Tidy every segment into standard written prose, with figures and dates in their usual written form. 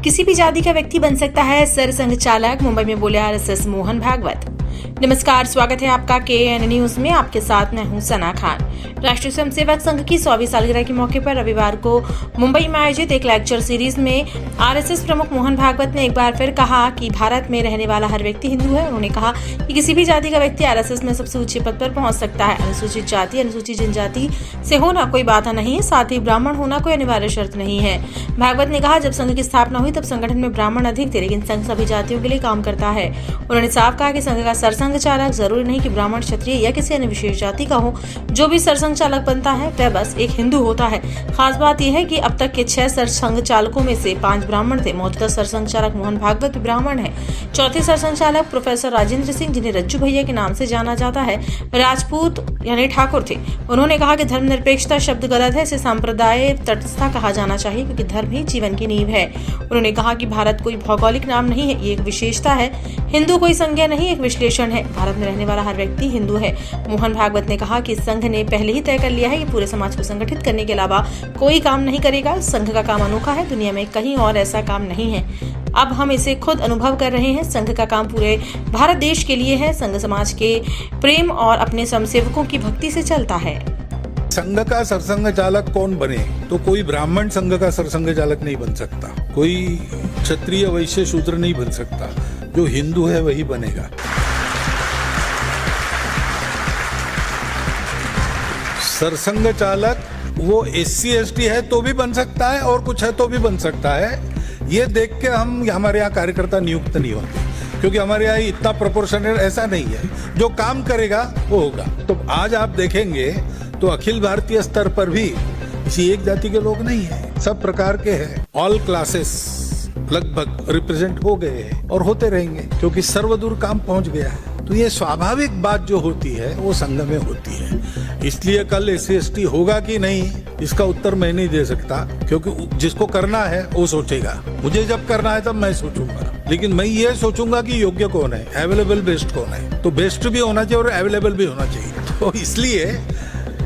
किसी भी जाति का व्यक्ति बन सकता है सरसंघ चालक, मुंबई में बोले आरएसएस मोहन भागवत। नमस्कार, स्वागत है आपका केएन न्यूज में। आपके साथ मैं हूं सना खान। राष्ट्रीय स्वयंसेवक संघ की 100वीं सालगिरह के मौके पर रविवार को मुंबई में आयोजित एक लेक्चर सीरीज में आरएसएस प्रमुख मोहन भागवत ने एक बार फिर कहा कि भारत में रहने वाला हर व्यक्ति हिंदू है। उन्होंने कहा कि किसी भी जाति का व्यक्ति आरएसएस में सबसे ऊंचे पद पर पहुंच सकता है। अनुसूचित जाति, अनुसूचित जनजाति से होना कोई बाधा नहीं है, साथ ही ब्राह्मण होना कोई अनिवार्य शर्त नहीं है। भागवत ने कहा, जब संघ की स्थापना हुई तब संगठन में ब्राह्मण अधिक थे, लेकिन संघ सभी जातियों के लिए काम करता है। उन्होंने साफ कहा कि संघ का सरसंघ चालक जरूरी नहीं कि ब्राह्मण, क्षत्रिय या किसी अन्य विशेष जाति का हो। जो भी सरसंघ चालक बनता है वह बस एक हिंदू होता है। खास बात यह है कि अब तक के 6 सरसंघ चालकों में से 5 ब्राह्मण थे। मौजूदा सरसंघ चालक मोहन भागवत भी ब्राह्मण है। चौथे सरसंघ चालक प्रोफेसर राजेंद्र सिंह, जिन्हें रज्जू भैया के नाम से जाना जाता है, राजपूत यानी ठाकुर थे। उन्होंने कहा कि धर्मनिरपेक्षता शब्द गलत है, इसे सांप्रदाय तटस्थता कहा जाना चाहिए, क्योंकि धर्म ही जीवन की नींव है। उन्होंने कहा कि भारत कोई भौगोलिक नाम नहीं है, ये एक विशेषता है। हिंदू कोई संज्ञा नहीं, एक विश्लेषण है। भारत में रहने वाला हर व्यक्ति हिंदू है। मोहन भागवत ने कहा कि संघ ने पहले ही तय कर लिया है कि पूरे समाज को संगठित करने के अलावा कोई काम नहीं करेगा। संघ का काम अनोखा है, दुनिया में कहीं और ऐसा काम नहीं है। अब हम इसे खुद अनुभव कर रहे हैं। संघ का काम पूरे भारत देश के लिए है। संघ समाज के प्रेम और अपने स्वयंसेवकों की भक्ति से चलता है। संघ का सरसंघ चालक कौन बने? तो कोई ब्राह्मण संघ का सरसंघ चालक नहीं बन सकता, कोई क्षत्रिय, वैश्य, शूद्र नहीं बन सकता। जो हिंदू है वही बनेगा। सरसंघ चालक वो SC ST है तो भी बन सकता है और कुछ है तो भी बन सकता है। ये देख के हमारे यहाँ कार्यकर्ता नियुक्त नहीं होते, क्योंकि हमारे यहाँ इतना प्रोपोर्शनल ऐसा नहीं है। जो काम करेगा वो होगा। तो आज आप देखेंगे तो अखिल भारतीय स्तर पर भी किसी एक जाति के लोग नहीं है, सब प्रकार के हैं। ऑल क्लासेस लगभग रिप्रेजेंट हो गए हैं और होते रहेंगे, क्योंकि सर्वदूर काम पहुंच गया है। तो ये स्वाभाविक बात जो होती है वो संघ में होती है। इसलिए कल SC ST होगा कि नहीं, इसका उत्तर मैं नहीं दे सकता, क्योंकि जिसको करना है वो सोचेगा। मुझे जब करना है तब मैं सोचूंगा, लेकिन मैं ये सोचूंगा कि योग्य कौन है, अवेलेबल बेस्ट कौन है। तो बेस्ट भी होना चाहिए और अवेलेबल भी होना चाहिए। तो इसलिए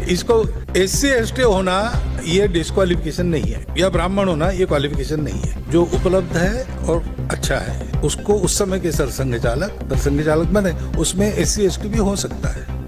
इसको SC ST होना ये डिस्क्वालिफिकेशन नहीं है, या ब्राह्मण होना ये क्वालिफिकेशन नहीं है। जो उपलब्ध है और अच्छा है उसको उस समय के सरसंघ चालक बने, उसमें SC ST भी हो सकता है।